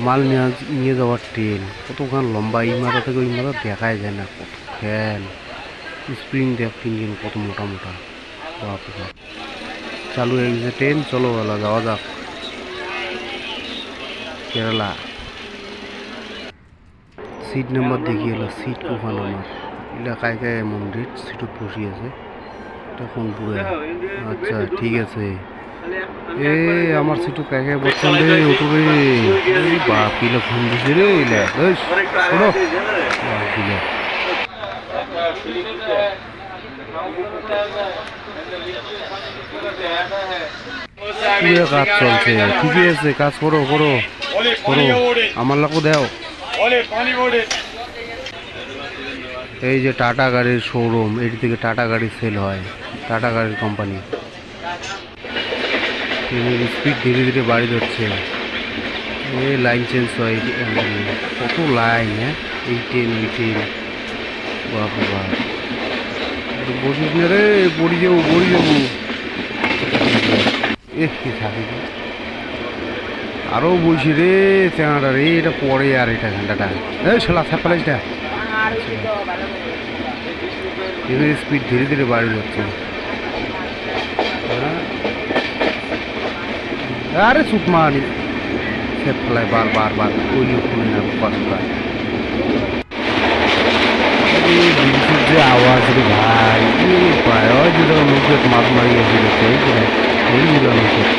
মাল নিয়ে যাওয়ার ট্রেন কতখান লম্বা, এই মাথা থেকে ওই মাথা দেখাই যায় না। কত ফ্যান, স্প্রিং দেখ ইঞ্জিন কত মোটা মোটা। বাপরে বাপ, চালু হয়ে গেছে ট্রেন। চলো বেলা যাওয়া যাক কেরালা। সিট নাম্বার দেখিয়ে এলো, সিট কোখান আমার এলাকায় এমন রেট সিটত বসি আছে তখন পুরে। আচ্ছা ঠিক আছে, এ আমার সিটু কাকে বলছেন রে, ওটো রে বাপ কিলো ফোন দিছে রে ইলা কাজ চলছে, ঠিকই আছে, কাজ করো করো করো, আমার লাগো দেও। এই যে টাটা গাড়ির শোরুম, এটি থেকে টাটা গাড়ি সেল হয়, টাটা গাড়ির কোম্পানি। ট্রেনের স্পিড ধীরে ধীরে বাড়ি যাচ্ছে, এই লাইন চেঞ্জ হয়, কত লাইন। হ্যাঁ, এই ট্রেন ওই ট্রেন, বাপরে বাপ। বসিস না রে, পড়ি যাবো পড়ি যাবো। কি থাকি আরও বলছি রে চেনাটা রে, এটা পরে আর এটা ঘন্টাটা এই ছোলা থাকলাইটা। ট্রেনের স্পিড ধীরে ধীরে বাড়ি যাচ্ছে। আরে চুপ মারি সে ফেলায় বার ওই শুনে না কষ্ট। যে আওয়াজ রে ভাই, প্রায় যেটা মুখে মাছ মারিয়েছিল এই মুখে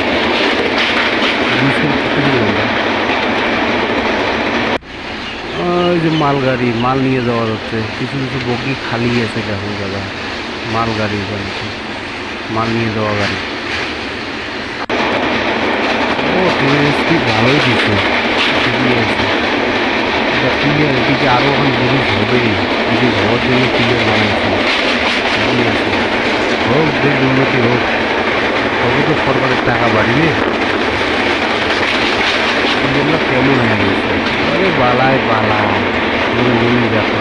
ওই যে মালগাড়ি, মাল নিয়ে যাওয়া যাচ্ছে, কিছু কিছু বগি খালি আছে এখন দাদা। মালগাড়ি মাল নিয়ে যাওয়া গাড়ি। ও ট্রেনের স্পিড ভালোই দিচ্ছে, ঠিকই আছে। এটা ক্লিয়ার, এদিকে আরও এখন ব্রিজ হবে, ব্রিজ হওয়ার জন্য ক্লিয়ার বানাইছে, ঠিকই আছে। হোক দেশ উন্নতি হোক, তবে তো সরকারের টাকা বাড়িয়ে। এগুলো কেমন হয়ে গেছে, আরে বালায় বালা দেখো।